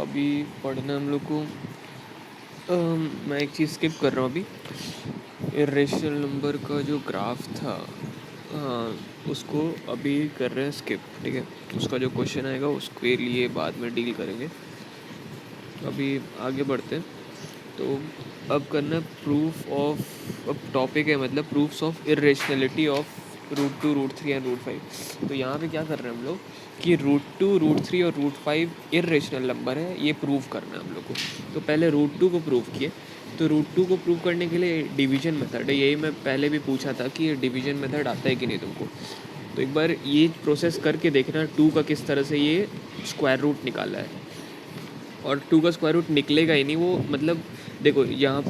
अभी पढ़ना हम लोग को मैं एक चीज़ स्किप कर रहा हूँ अभी। इरेशनल नंबर का जो ग्राफ था उसको अभी कर रहे हैं स्किप, ठीक है। उसका जो क्वेश्चन आएगा उसके लिए बाद में डील करेंगे। अभी आगे बढ़ते हैं। तो अब करना प्रूफ ऑफ, अब टॉपिक है मतलब proofs of irrationality of √2, √3 and √5। तो यहाँ पे क्या कर रहे हैं हम लोग कि √2, √3 और √5 इरेशनल नंबर है, ये प्रूव करना है हम लोग को। तो पहले √2 को प्रूव किए। तो √2 को प्रूव करने के लिए डिवीजन मेथड है, यही मैं पहले भी पूछा था कि ये डिवीजन मेथड आता है कि नहीं तुमको। तो एक बार ये प्रोसेस करके देखना 2 का किस तरह से ये स्क्वायर रूट निकाला है। और 2 का स्क्वायर रूट निकलेगा ही नहीं वो, मतलब देखो यहाँ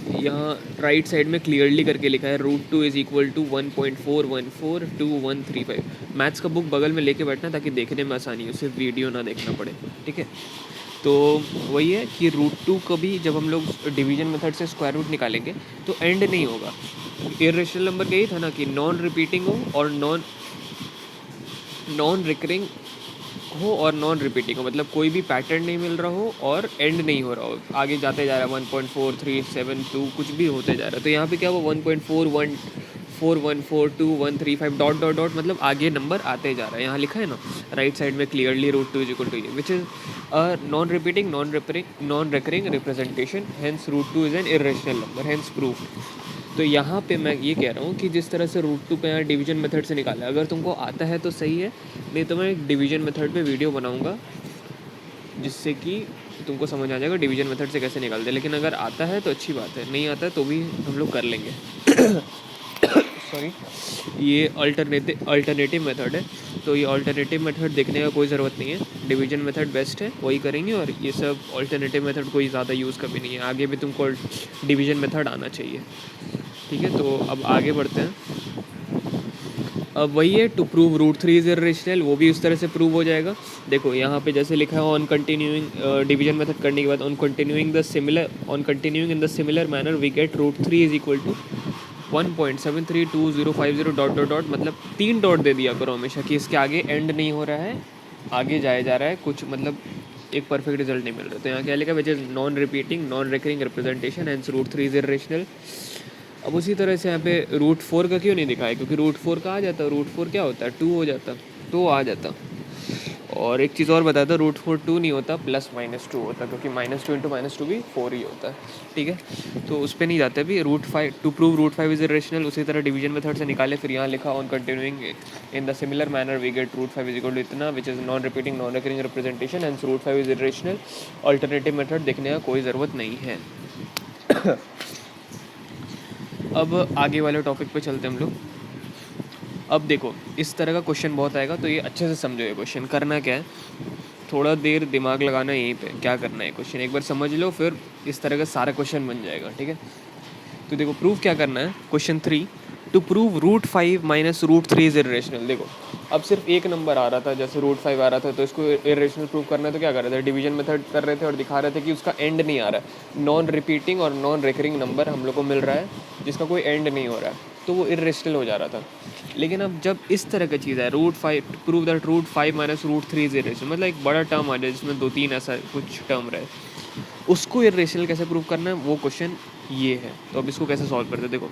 राइट साइड में क्लियरली करके लिखा है √2 इज इक्वल टू 1.4142135। मैथ्स का बुक बगल में लेके बैठना ताकि देखने में आसानी हो, सिर्फ वीडियो ना देखना पड़े, ठीक है। तो वही है कि √2 कभी जब हम लोग डिवीजन मेथड से स्क्वायर रूट निकालेंगे तो एंड नहीं होगा। इरेशनल नंबर का यही था ना कि नॉन रिपीटिंग हो और नॉन रिकरिंग हो और नॉन रिपीटिंग हो, मतलब कोई भी पैटर्न नहीं मिल रहा हो और एंड नहीं हो रहा हो, आगे जाते जा रहा है 1.4372 कुछ भी होते जा रहा है। तो यहाँ पे क्या हुआ 1.414142 डॉट डॉट डॉट, मतलब आगे नंबर आते जा रहा है। यहाँ लिखा है ना राइट साइड में क्लियरली √2 इज इक्वल टू ये, विच is non repeating non recurring representation, hence √2 is an irrational number, hence proof. तो यहाँ पे मैं ये कह रहा हूँ कि जिस तरह से √2 को यहाँ डिवीजन मेथड से निकाला है, अगर तुमको आता है तो सही है, नहीं तो मैं एक डिवीजन मेथड पे वीडियो बनाऊँगा जिससे कि तुमको समझ आ जाएगा डिवीजन मेथड से कैसे निकालते हैं। लेकिन अगर आता है तो अच्छी बात है, नहीं आता है तो भी हम लोग कर लेंगे। सॉरी, ये अल्टरनेटिव मेथड है, तो ये अल्टरनेटिव मेथड देखने का कोई ज़रूरत नहीं है, डिवीजन मेथड बेस्ट है, वही करेंगे। और ये सब अल्टरनेटिव मेथड कोई ज़्यादा यूज़ कभी नहीं है, आगे भी तुमको डिवीजन मेथड आना चाहिए, ठीक है। तो अब आगे बढ़ते हैं। अब वही है टू प्रूव √3 इज इरेशनल, वो भी उस तरह से प्रूव हो जाएगा। देखो यहाँ पे जैसे लिखा है ऑन कंटिन्यूइंग डिवीजन मेथड करने के बाद on continuing in the similar manner we get √3 is equal to 1.732050 dot dot dot, मतलब 3 डॉट दे दिया करो हमेशा कि इसके आगे एंड नहीं हो रहा है, आगे जाया जा रहा है कुछ, मतलब एक परफेक्ट रिजल्ट नहीं मिल रहा। तो यहाँ क्या लिखा, विच is non repeating non recurring representation, hence √3 is irrational. अब उसी तरह से यहाँ पे √4 का क्यों नहीं दिखा है, क्योंकि √4 का आ जाता, √4 क्या होता है 2 हो जाता, तो आ जाता। और एक चीज़ और बताता, √4 2 नहीं होता, +-2 होता, क्योंकि -2 × -2 भी 4 ही होता है, ठीक है। तो उस पर नहीं जाते अभी। √5 टू प्रूव √5 इज इरेशनल, उसी तरह डिवीजन मेथड से निकाले, फिर यहाँ लिखा on continuing in the similar manner we get √5 is equal to इतना, which is non repeating non recurring representation, and √5 is irrational. Alternative method देखने का कोई ज़रूरत नहीं है। अब आगे वाले टॉपिक पे चलते हैं हम लोग। अब देखो इस तरह का क्वेश्चन बहुत आएगा, तो ये अच्छे से समझो। ये क्वेश्चन करना क्या है, थोड़ा देर दिमाग लगाना है यहीं पे, क्या करना है क्वेश्चन एक बार समझ लो, फिर इस तरह का सारा क्वेश्चन बन जाएगा, ठीक है। तो देखो प्रूफ क्या करना है, question 3 to prove √5 minus √3 is irrational. देखो अब सिर्फ एक नंबर आ रहा था, जैसे √5 आ रहा था, तो इसको इरेशनल प्रूव करना है तो क्या कर रहे थे, डिवीजन मेथड कर रहे थे और दिखा रहे थे कि उसका एंड नहीं आ रहा है, नॉन रिपीटिंग और नॉन रिकरिंग नंबर हम लोग को मिल रहा है जिसका कोई एंड नहीं हो रहा है, तो वो इरेशनल हो जा रहा था। लेकिन अब जब इस तरह की चीज़ है √5 prove that √5 minus √3 is irrational, मतलब एक बड़ा टर्म आ जाए जिसमें 2-3 ऐसा कुछ टर्म रहे, उसको इरेशनल कैसे प्रूव करना है, वो क्वेश्चन ये है। तो अब इसको कैसे सॉल्व करते हैं, देखो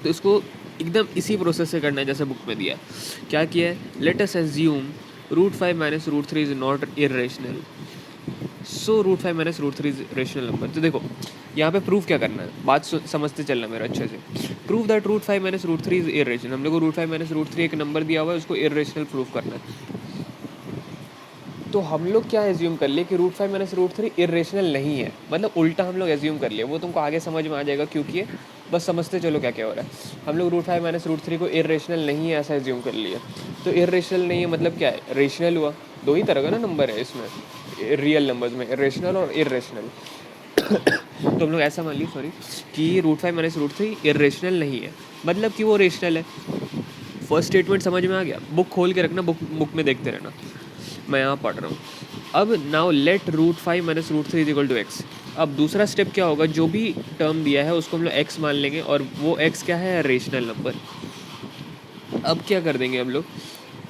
तो इसको एकदम इसी प्रोसेस से करना है जैसे बुक में दिया है। क्या किया है, let us assume √5 minus √3 is not irrational, so √5 minus √3 is rational number. तो देखो यहाँ पे प्रूफ क्या करना है, बात समझते चलना मेरा अच्छे से। Proof that √5 minus √3 is irrational, हम लोग को √5 माइनस √3 एक नंबर दिया हुआ है, उसको इरेशनल प्रूफ करना है। तो हम लोग क्या एज्यूम कर लिए कि √5 माइनस √3 इरेशनल नहीं है, मतलब उल्टा हम लोग एज्यूम कर लिए, वो तुमको आगे समझ में आ जाएगा क्योंकि ये बस समझते चलो क्या क्या हो रहा है। हम लोग √5 माइनस √3 को इरेशनल नहीं है ऐसा एज्यूम कर लिया। तो इरेशनल नहीं है मतलब क्या है, रेशनल हुआ। दो ही तरह का ना नंबर है इसमें, रियल नंबर्स में, रेशनल और इरेशनल। तो हम लोग ऐसा मान लिए सॉरी कि √5 माइनस √3 इरेशनल नहीं है, मतलब कि वो रेशनल है। फर्स्ट स्टेटमेंट समझ में आ गया, बुक खोल के रखना, बुक में देखते रहना, मैं यहाँ पढ़ रहा हूँ। अब now let √5 minus √3 is equal to x. अब दूसरा स्टेप क्या होगा, जो भी टर्म दिया है उसको हम लोग एक्स मान लेंगे, और वो एक्स क्या है, रेशनल नंबर। अब क्या कर देंगे हम लोग,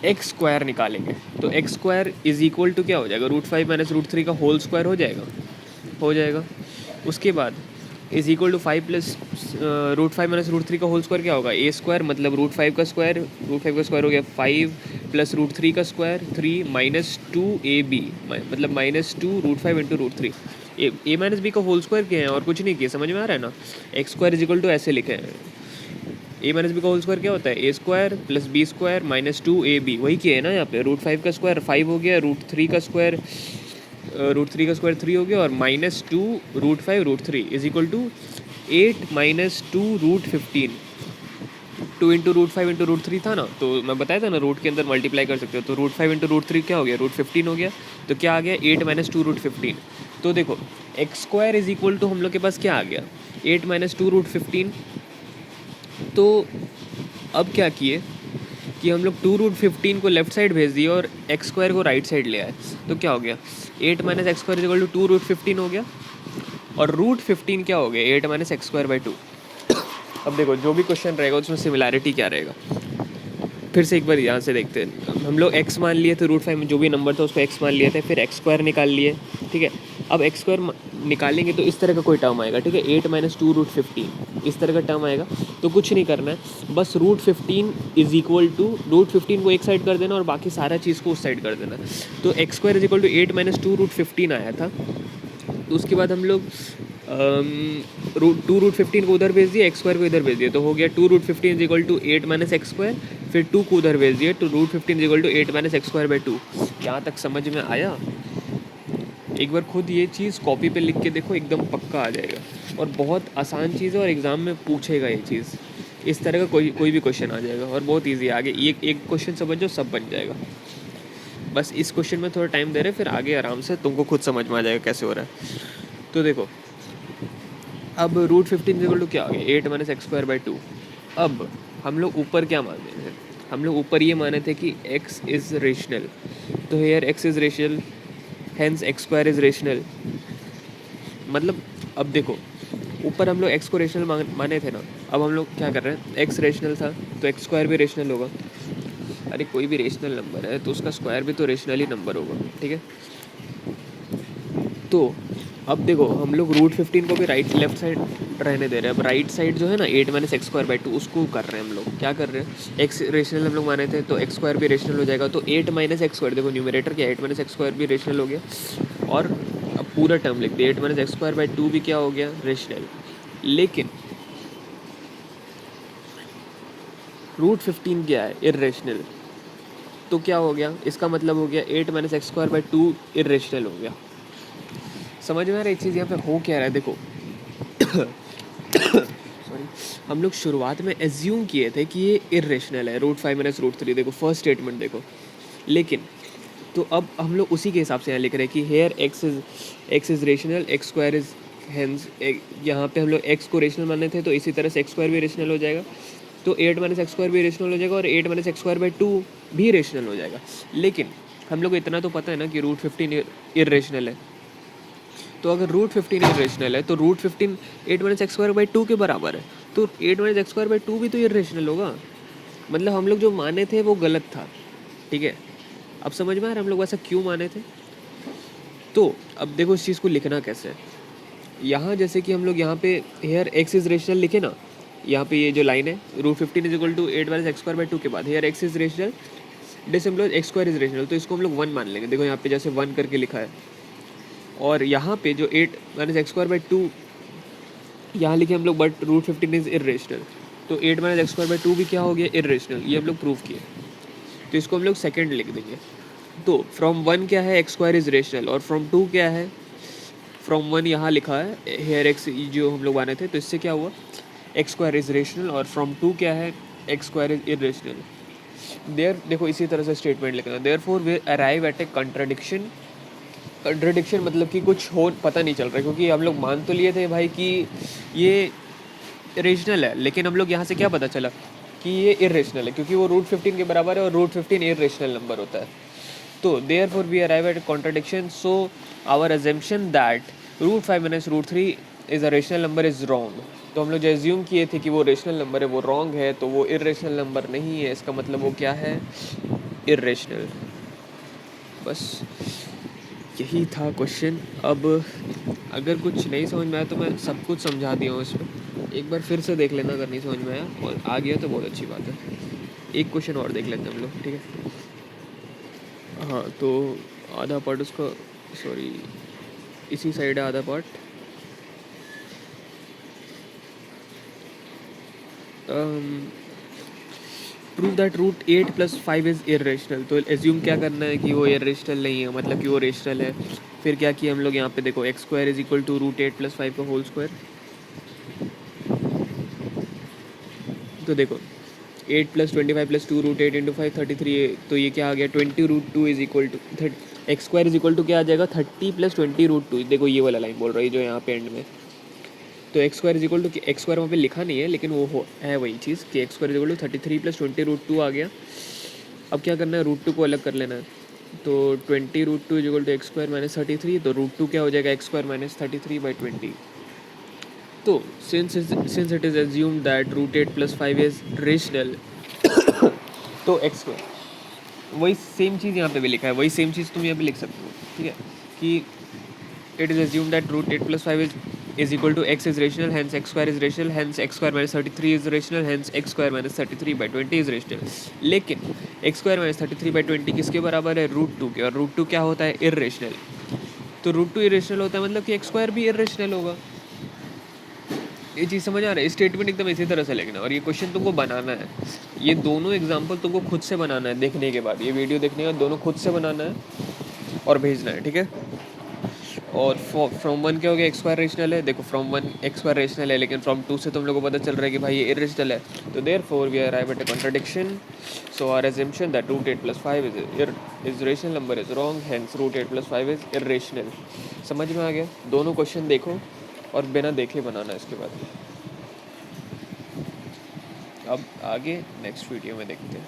एक्स स्क्वायर निकालेंगे तो x square is equal to क्या हो जाएगा, √5 माइनस √3 का होल स्क्वायर हो जाएगा। उसके बाद is equal to 5 plus √5 minus √3 का होल स्क्वायर क्या होगा, ए स्क्वायर, मतलब √5 का स्क्वायर, √5 का स्क्वायर हो गया 5 प्लस √3 का स्क्वायर 3 माइनस 2ab, मतलब -2 √5 इंटू √3। ए माइनस बी का होल स्क्वायर क्या है और कुछ नहीं किया, समझ में आ रहा है ना। X square is equal to ऐसे लिखे हैं, ए माइनस बी का होल स्क्वायर क्या होता है, a square plus b square minus 2ab, वही किया है ना यहाँ पे। √5 का स्क्वायर 5 हो गया, √3 का स्क्वायर √3 का स्क्वायर 3 हो गया, और -2 √5 √3 is equal to 8 minus 2 √15। 2 into √5 into √3 था ना, तो मैं बताया था ना रूट के अंदर मल्टीप्लाई कर सकते हो, तो √5 इंटू √3 क्या हो गया, √15 हो गया। तो क्या आ गया, 8 माइनस 2 √15। तो देखो x square is equal to हम लोग के पास क्या आ गया, 8 माइनस 2 √15। तो अब क्या किए कि हम लोग 2 √15 को लेफ्ट साइड भेज दिए और एक्स स्क्वायर को राइट साइड ले आए। तो क्या हो गया, 8 minus x square equal to 2 √15 हो गया, और √15 क्या हो गया, 8 माइनस एक्स स्क्वायर बाई 2। अब देखो जो भी क्वेश्चन रहेगा उसमें सिमिलैरिटी क्या रहेगा, फिर से एक बार यहाँ से देखते हैं। हम लोग x मान लिए थे, √5 में जो भी नंबर था उसको x मान लिया था, फिर एक्स स्क्वायर निकाल लिए, ठीक है। अब एक्स स्क्वायर निकालेंगे तो इस तरह का कोई टर्म आएगा, ठीक है, 8 माइनस 2 √15 इस तरह का टर्म आएगा। तो कुछ नहीं करना है, बस √15 इज इक्वल टू √15 को एक साइड कर देना और बाकी सारा चीज़ को उस साइड कर देना। तो x square is equal to 8 minus 2 √15 आया था। तो उसके बाद हम लोग 2 √15 को उधर भेज दिया, एक्स स्क्वायर को इधर भेज दिया, तो हो गया 2 √15 is equal to 8 minus x square, फिर 2 को उधर भेज दिया, तो √15 is equal to 8 minus x square by 2। यहाँ तक समझ में आया। एक बार खुद ये चीज़ कॉपी पे लिख के देखो, एकदम पक्का आ जाएगा, और बहुत आसान चीज़ है और एग्ज़ाम में पूछेगा ये चीज़। इस तरह का कोई भी क्वेश्चन आ जाएगा और बहुत ईजी है। आगे एक क्वेश्चन समझो सब बन जाएगा। बस इस क्वेश्चन में थोड़ा टाइम दे रहे, फिर आगे आराम से तुमको खुद समझ में आ जाएगा कैसे हो रहा है। तो देखो अब √15 इक्वल टू क्या हो गया, 8 माइनस एक्स स्क्वायर बाई 2। अब हम लोग ऊपर क्या मान रहे थे, हम लोग ऊपर ये माने थे कि x इज़ रेशनल, तो here x is rational, hence x square is rational. मतलब अब देखो ऊपर हम लोग x को रेशनल माने थे ना, अब हम लोग क्या कर रहे हैं, x रेशनल था तो एक्स स्क्वायर भी रेशनल होगा। अरे कोई भी रेशनल नंबर है तो उसका स्क्वायर भी तो रेशनल ही नंबर होगा, ठीक है। तो अब देखो हम लोग √15 को भी लेफ्ट साइड रहने दे रहे हैं। अब राइट साइड जो है ना 8 माइनस एक्स स्क्वायर बाई 2 उसको कर रहे हैं हम लोग। क्या कर रहे हैं, एक्स रेशनल हम लोग माने थे तो एक्स स्क्वायर भी रेशनल हो जाएगा, तो 8 माइनस एक्स स्क्वायर, देखो न्यूमरेटर क्या 8 माइनस एक्स स्क्वायर भी रेशनल हो गया, और अब पूरा टर्म लिख दिया 8 माइनस एक्स स्क्वायर बाई 2 भी क्या हो गया, रेशनल। लेकिन √15 क्या है, इर्रेशनल। तो क्या हो गया, इसका मतलब हो गया 8 minus x square by 2 irrational हो गया। समझ में आ रहा है एक चीज़ यहाँ पे हो क्या रहा है, देखो सॉरी, हम लोग शुरुआत में एज्यूम किए थे कि ये इर्रेशनल है, √5 माइनस √3, देखो फर्स्ट स्टेटमेंट देखो। लेकिन तो अब हम लोग उसी के हिसाब से यहाँ लिख रहे हैं कि here x is rational, x square is hence, यहाँ पे हम लोग एक्स को रेशनल माने थे तो इसी तरह से एक्स स्क्वायर भी रेशनल हो जाएगा, तो 8 माइनस एक्स स्क्वायर भी रेशनल हो जाएगा और 8 माइनस एक्स स्क्वायर बाई 2 भी रेशनल हो जाएगा। लेकिन हम लोग को इतना तो पता है ना कि √15 इर्रेशनल है, तो अगर √15 इर्रेशनल है तो √15 8 माइनस एक्स स्क्वायर बाई 2 के बराबर है, तो 8 माइनस एक्स स्क्वायर बाई 2 भी तो इर्रेशनल होगा। मतलब हम लोग जो माने थे वो गलत था, ठीक है। अब समझ में आ रहा है हम लोग ऐसा क्यों माने थे। तो अब देखो इस चीज़ को लिखना कैसे है। यहाँ जैसे कि हम लोग यहाँ पे हेयर एक्स इज़ रेशनल लिखे ना, यहाँ पे ये जो लाइन है √15 is equal to 8 minus x square by 2 के बाद here x is rational this implies x square is rational, तो इसको हम लोग 1 मान लेंगे। देखो यहाँ पे जैसे 1 करके लिखा है, और यहाँ पे जो 8 माइनस एक्स स्क्वायर बाई 2 यहाँ लिखे हम लोग, बट √15 इज इर्रेशनल, तो 8 माइनस एक्स स्क्वायर बाई 2 भी क्या हो गया, इर्रेशनल। ये हम लोग प्रूव किए, तो इसको हम लोग सेकेंड लिख देंगे। तो फ्रॉम 1 क्या है, एक्स स्क्वायर इज रेशनल, और फ्रॉम 2 क्या है, फ्रॉम 1 यहाँ लिखा है हेयर एक्स जो हम लोग माने थे, तो इससे क्या हुआ, एक्स स्क्वायर इज रेशनल, और फ्रॉम 2 क्या है, x square is irrational. There देखो इसी तरह से स्टेटमेंट लिखना, therefore we arrive at a contradiction. Contradiction मतलब कि कुछ हो पता नहीं चल रहा है, क्योंकि हम लोग मान तो लिए थे भाई कि ये रेशनल है, लेकिन हम लोग यहाँ से क्या पता चला कि ये इर्रेशनल है, क्योंकि वो √15 के बराबर है और √15 इर्रेशनल नंबर होता है। तो therefore we arrive at contradiction, so our assumption that √5 minus √3 is a rational number is wrong. तो हम लोग जो एज्यूम किए थे कि वो रेशनल नंबर है वो रॉन्ग है, तो वो इर्रेशनल नंबर नहीं है। इसका मतलब वो क्या है, इरेशनल। बस यही था क्वेश्चन। अब अगर कुछ नहीं समझ में आया तो मैं सब कुछ समझा दिया हूँ इसमें, एक बार फिर से देख लेना अगर नहीं समझ में आया, और आ गया तो बहुत अच्छी बात है। एक क्वेश्चन और देख लेते हैं हम लोग, ठीक है। हाँ तो आधा पार्ट उसका, सॉरी इसी साइड है आधा part. Prove that root 8 + 5 is irrational. तो एज्यूम क्या करना है कि वो इरेशनल नहीं है, मतलब कि वो रेशनल है। फिर क्या किया हम लोग यहाँ पे, देखो x² = रूट 8 + 5 का होल स्क्वायर। तो देखो 8 + 25 + 2 √8 × 5 33, तो ये क्या आ गया 20 √2 = x² = क्या आ जाएगा 30 + 20 √2। देखो ये वाला लाइन बोल रहा है जो यहाँ पे एंड में। तो x² = x² वहाँ पे लिखा नहीं है, लेकिन वो है वही चीज़ कि x² = 33 + 20 √2 आ गया। अब क्या करना है, √2 को अलग कर लेना है। तो 20 √2 = x² - 33, तो √2 क्या हो जाएगा x² - 33/20। तो since it is assumed that root 8 + 5 is rational, तो x² वही सेम चीज़ यहाँ पे भी लिखा है, वही सेम चीज़ तुम यहाँ पे लिख सकते हो, ठीक है। कि it is assumed that root 8 + 5 is equal to x is rational, hence x² is rational, hence x² - 33 is rational, hence x² - 33/20 is rational। लेकिन x² - 33/20 किसके बराबर है, √2 के, और √2 क्या होता है, इरेशनल। तो √2 इरेशनल होता है, मतलब कि x² भी इरेशनल होगा। ये चीज़ समझ आ रहा है, स्टेटमेंट एकदम इसी तरह से लिखना, और ये क्वेश्चन तुमको बनाना है। ये दोनों एग्जाम्पल तुमको खुद से बनाना है, देखने के बाद, ये वीडियो देखने के बाद दोनों खुद से बनाना है और भेजना है, ठीक है। और फ्रॉम 1 क्या हो गया, x² रेशनल है। देखो फ्रॉम 1 x² रेशनल है, लेकिन फ्रॉम 2 से तुम लोगों को पता चल रहा है कि भाई ये इरेशनल है। तो therefore we arrive at a contradiction. So our assumption that root 8 + 5 is rational number is wrong, hence root 8 + 5 is irrational। समझ में आ गया। दोनों क्वेश्चन देखो और बिना देखे बनाना इसके बाद। अब आगे नेक्स्ट वीडियो में देखते हैं।